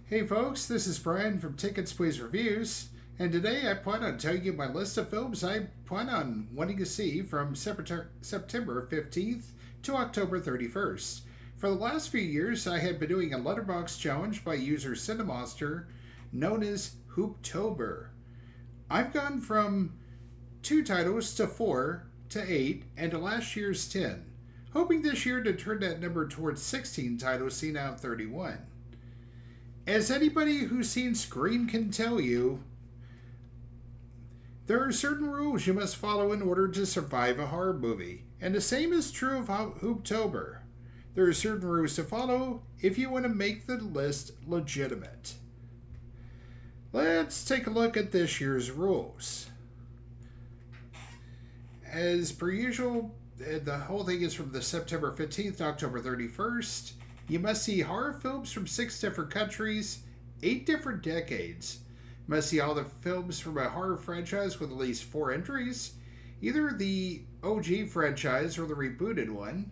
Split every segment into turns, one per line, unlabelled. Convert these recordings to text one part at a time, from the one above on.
Hey folks, this is Brian from Tickets Please Reviews, and today I plan on telling you my list of films I plan on wanting to see from September 15th to October 31st. For the last few years, I had been doing a Letterboxd challenge by user Cinemonster known as Hooptober. I've gone from 2 titles to 4 to 8 and to last year's 10, hoping this year to turn that number towards 16 titles seen out of 31. As anybody who's seen Scream can tell you, there are certain rules you must follow in order to survive a horror movie, and the same is true of Hooptober. There are certain rules to follow if you want to make the list legitimate. Let's take a look at this year's rules. As per usual, the whole thing is from the September 15th to October 31st. You must see horror films from 6 different countries, 8 different decades. You must see all the films from a horror franchise with at least 4 entries, either the OG franchise or the rebooted one.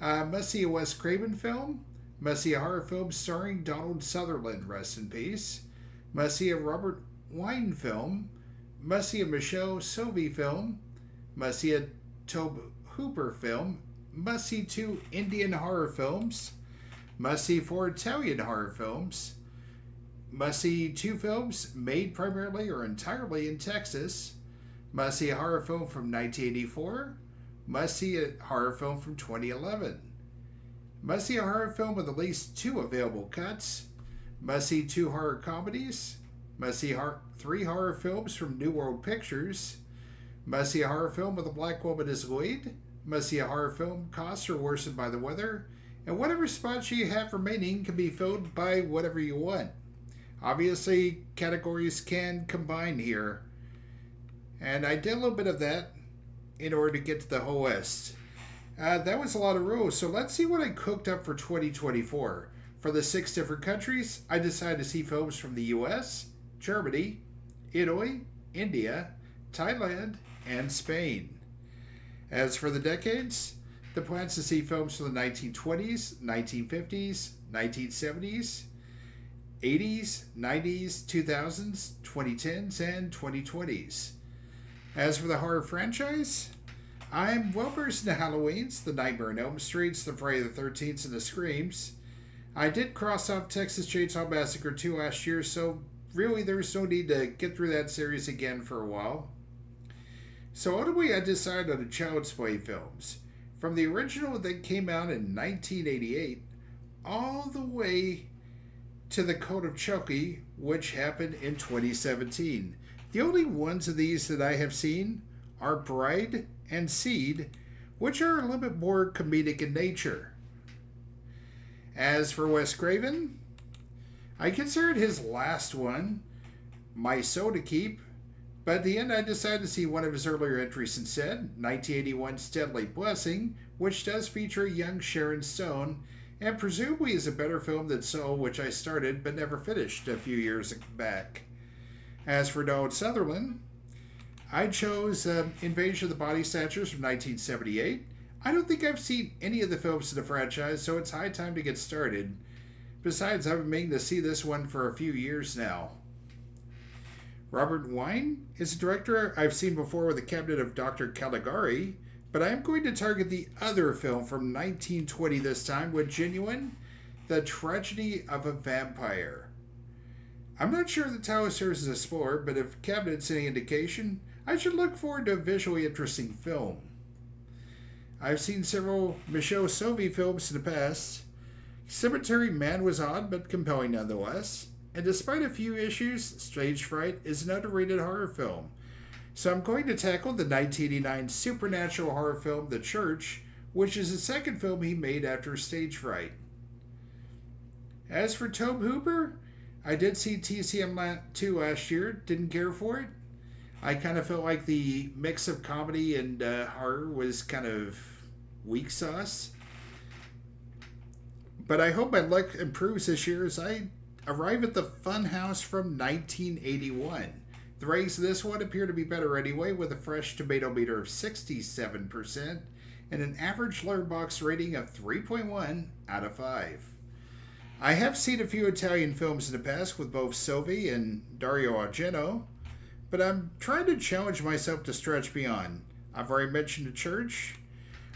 Must see a Wes Craven film. Must see a horror film starring Donald Sutherland, rest in peace. Must see a Robert Wine film. Must see a Michelle Sophie film. Must see a Tobe Hooper film. Must see 2 Indian horror films. Must see 4 Italian horror films. Must see 2 films made primarily or entirely in Texas. Must see a horror film from 1984. Must see a horror film from 2011. Must see a horror film with at least 2 available cuts. Must see 2 horror comedies. Must see 3 horror films from New World Pictures. Must see a horror film with a black woman as lead. Must see a horror film, costs are worsened by the weather, and whatever spots you have remaining can be filled by whatever you want. Obviously, categories can combine here, and I did a little bit of that in order to get to the whole list. That was a lot of rules, so let's see what I cooked up for 2024. For the 6 different countries, I decided to see films from the US, Germany, Italy, India, Thailand, and Spain. As for the decades, the plans to see films from the 1920s, 1950s, 1970s, 80s, 90s, 2000s, 2010s, and 2020s. As for the horror franchise, I'm well versed in the Halloweens, the Nightmare on Elm Streets, the Friday the 13th, and the Screams. I did cross off Texas Chainsaw Massacre 2 last year, so really there's no need to get through that series again for a while. So ultimately I decided on the Child's Play films, from the original that came out in 1988 all the way to The Cult of Chucky, which happened in 2017. The only ones of these that I have seen are Bride and Seed, which are a little bit more comedic in nature. As for Wes Craven, I considered his last one My Soul to Keep, but at the end I decided to see one of his earlier entries instead, 1981's Deadly Blessing, which does feature a young Sharon Stone, and presumably is a better film than Soul, which I started but never finished a few years back. As for Donald Sutherland, I chose Invasion of the Body Snatchers from 1978. I don't think I've seen any of the films in the franchise, so it's high time to get started. Besides, I've been meaning to see this one for a few years now. Robert Wine is a director I've seen before with The Cabinet of Dr. Caligari, but I am going to target the other film from 1920 this time with Genuine, The Tragedy of a Vampire. I'm not sure the title serves as a spoiler, but if Cabinet's any indication, I should look forward to a visually interesting film. I've seen several Michelle Sophie films in the past. Cemetery Man was odd but compelling nonetheless. And despite a few issues, Stage Fright is an underrated horror film. So I'm going to tackle the 1989 supernatural horror film The Church, which is the second film he made after Stage Fright. As for Tobe Hooper, I did see TCM 2 last year, didn't care for it. I kind of felt like the mix of comedy and horror was kind of weak sauce. But I hope my luck improves this year as I arrive at the Funhouse from 1981. The ratings of this one appear to be better anyway, with a fresh tomato meter of 67% and an average Letterboxd rating of 3.1 out of 5. I have seen a few Italian films in the past with both Silvi and Dario Argento, but I'm trying to challenge myself to stretch beyond. I've already mentioned the church.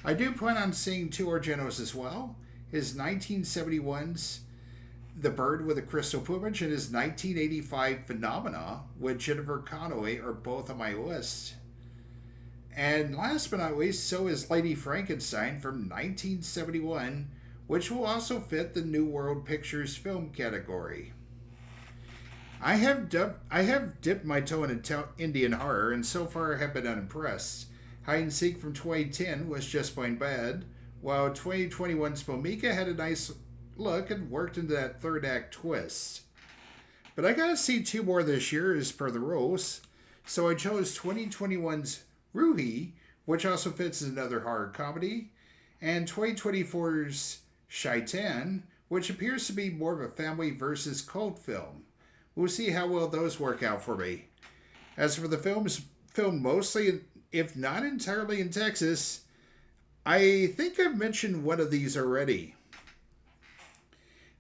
I do plan on seeing two Argentos as well. His 1971's The Bird with a Crystal Plumage and his 1985 Phenomena with Jennifer Connelly are both on my list. And last but not least, so is Lady Frankenstein from 1971, which will also fit the New World Pictures film category. I have dipped my toe in Indian horror, and so far have been unimpressed. Hide and Seek from 2010 was just plain bad, while 2021's Bomika had a nice look and worked into that third act twist. But I gotta see two more this year as per the rules, so I chose 2021's Ruhi, which also fits as another horror comedy, and 2024's Shaitan, which appears to be more of a family versus cult film. We'll see how well those work out for me. As for the films filmed mostly, if not entirely in Texas, I think I've mentioned one of these already.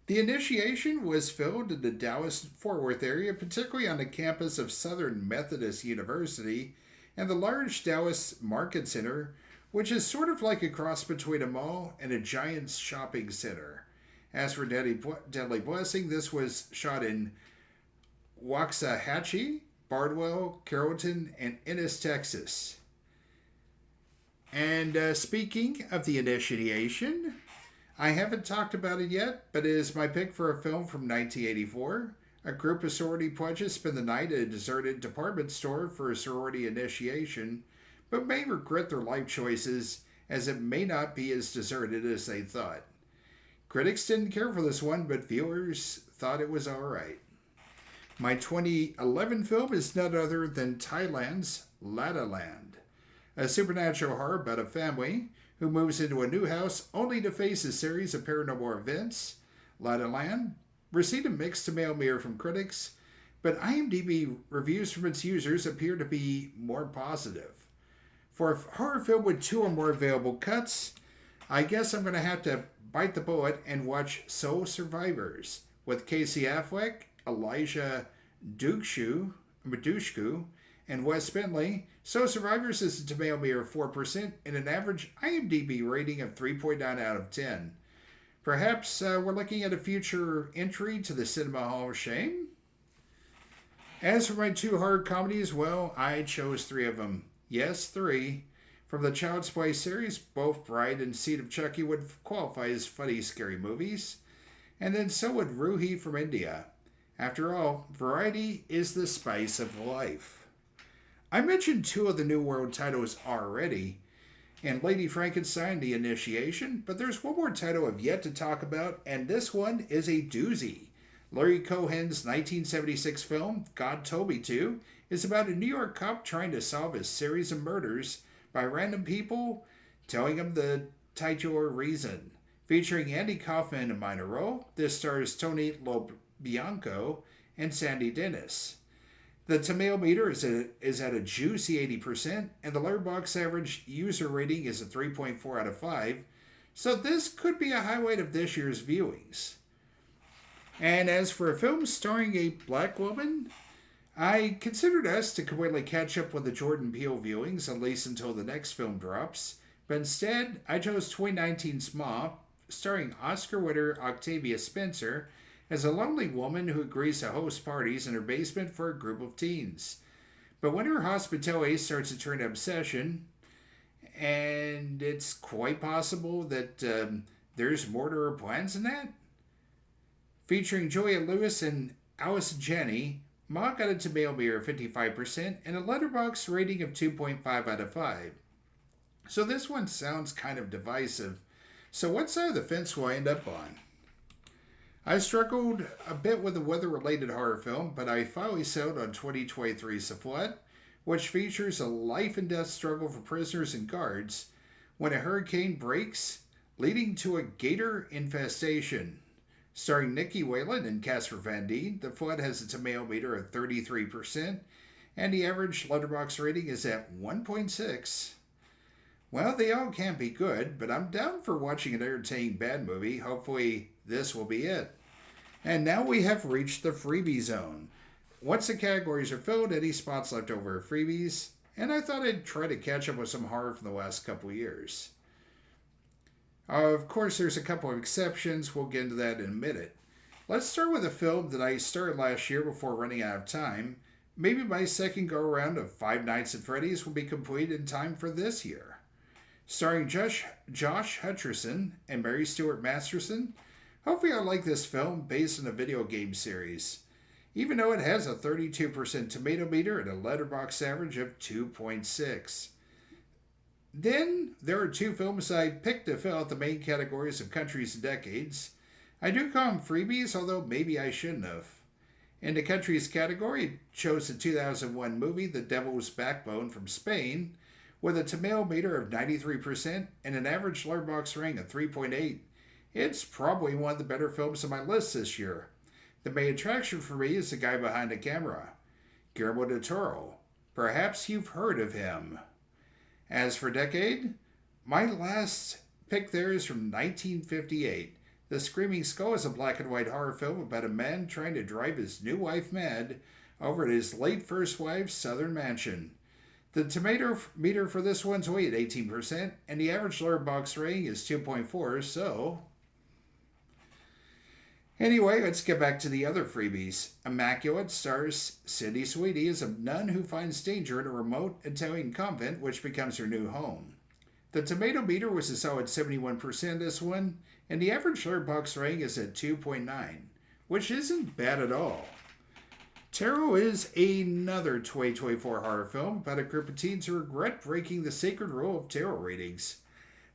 The Initiation was filmed in the Dallas-Fort Worth area, particularly on the campus of Southern Methodist University and the large Dallas Market Center, which is sort of like a cross between a mall and a giant shopping center. As for Deadly Blessing, this was shot in Waxahachie, Bardwell, Carrollton, and Ennis, Texas. And speaking of The Initiation, I haven't talked about it yet, but it is my pick for a film from 1984. A group of sorority pledges spend the night at a deserted department store for a sorority initiation, but may regret their life choices as it may not be as deserted as they thought. Critics didn't care for this one, but viewers thought it was alright. My 2011 film is none other than Thailand's Letterland, a supernatural horror about a family who moves into a new house only to face a series of paranormal events. Letterland received a mixed to mail from critics, but IMDb reviews from its users appear to be more positive. For a horror film with two or more available cuts, I guess I'm going to have to bite the bullet and watch Soul Survivors with Casey Affleck, Elijah Dushku, and Wes Bentley. Soul Survivors is a tomato of 4% and an average IMDb rating of 3.9 out of 10. Perhaps we're looking at a future entry to the Cinema Hall of Shame? As for my two horror comedies, well, I chose three of them. Yes, three. From the Child's Play series, both Bride and Seed of Chucky would qualify as funny, scary movies. And then so would Ruhi from India. After all, variety is the spice of life. I mentioned two of the New World titles already, and Lady Frankenstein, The Initiation, but there's one more title I've yet to talk about, and this one is a doozy. Larry Cohen's 1976 film, God Told Me To, is about a New York cop trying to solve a series of murders by random people telling him the titular reason. Featuring Andy Kaufman in a minor role, this stars Tony LoBianco and Sandy Dennis. The tomato meter is at a juicy 80%, and the Letterboxd average user rating is a 3.4 out of 5, so this could be a highlight of this year's viewings. And as for a film starring a black woman, I considered us to completely catch up with the Jordan Peele viewings, at least until the next film drops, but instead I chose 2019's Ma, starring Oscar winner Octavia Spencer, as a lonely woman who agrees to host parties in her basement for a group of teens. But when her hospitality starts to turn to obsession, and it's quite possible that there's more to her plans than that. Featuring Julia Lewis and Alice Janney, Ma got a tomato meter of 55% and a Letterboxd rating of 2.5 out of 5. So this one sounds kind of divisive. So what side of the fence will I end up on? I struggled a bit with a weather-related horror film, but I finally settled on 2023's The Flood, which features a life-and-death struggle for prisoners and guards when a hurricane breaks, leading to a gator infestation. Starring Nikki Whalen and Casper Van Dien, The Flood has a tomato meter of 33%, and the average Letterboxd rating is at 1.6. Well, they all can't be good, but I'm down for watching an entertaining bad movie. Hopefully, this will be it. And now we have reached the freebie zone. Once the categories are filled, any spots left over are freebies, and I thought I'd try to catch up with some horror from the last couple of years. Of course, there's a couple of exceptions. We'll get into that in a minute. Let's start with a film that I started last year before running out of time. Maybe my second go-around of Five Nights at Freddy's will be completed in time for this year. Starring Josh Hutcherson and Mary Stuart Masterson, hopefully I like this film based on a video game series, even though it has a 32% tomato meter and a Letterboxd average of 2.6. Then, there are two films I picked to fill out the main categories of countries and decades. I do call them freebies, although maybe I shouldn't have. In the countries category, I chose the 2001 movie The Devil's Backbone from Spain, with a tomato meter of 93% and an average Letterboxd rating of 3.8. It's probably one of the better films on my list this year. The main attraction for me is the guy behind the camera, Guillermo del Toro. Perhaps you've heard of him. As for decade, my last pick there is from 1958. The Screaming Skull is a black and white horror film about a man trying to drive his new wife mad over at his late first wife's southern mansion. The tomato meter for this one's only at 18%, and the average Letterboxd rating is 2.4, so... Anyway, let's get back to the other freebies. Immaculate stars Cindy Sweetie as a nun who finds danger in a remote Italian convent which becomes her new home. The tomato meter was a solid 71% this one, and the average Letterboxd rating is at 2.9, which isn't bad at all. Tarot is another 2024 horror film about a group of teens who regret breaking the sacred rule of tarot readings.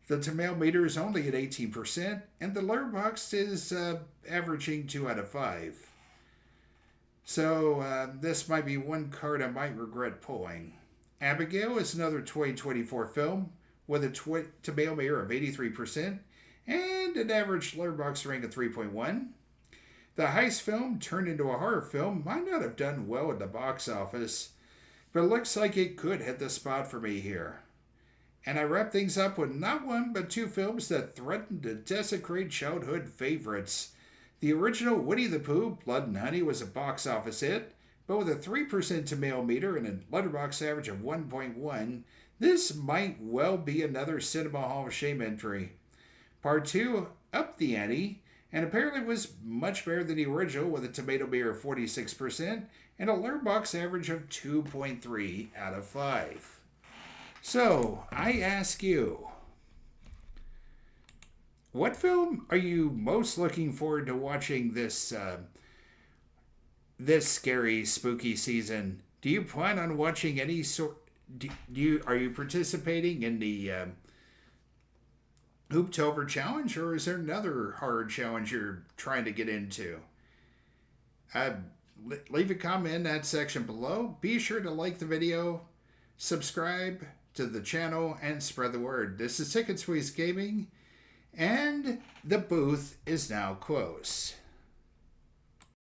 The tomato meter is only at 18%, and the Letterboxd is averaging 2 out of 5. So this might be one card I might regret pulling. Abigail is another 2024 film with a tomato meter of 83% and an average Letterboxd rank of 3.1. The heist film turned into a horror film might not have done well at the box office, but it looks like it could hit the spot for me here. And I wrap things up with not one but two films that threatened to desecrate childhood favorites. The original Winnie the Pooh, Blood and Honey, was a box office hit, but with a 3% tomato meter and a Letterboxd average of 1.1, this might well be another Cinema Hall of Shame entry. Part 2 upped the ante, and apparently was much better than the original with a tomato meter of 46% and a Letterboxd average of 2.3 out of 5. So, I ask you, what film are you most looking forward to watching this scary, spooky season? Do you plan on watching any sort? Are you participating in the Hooptober challenge, or is there another horror challenge you're trying to get into? Leave a comment in that section below. Be sure to like the video, subscribe to the channel, and spread the word. This is tYxXW Gaming, and the booth is now closed.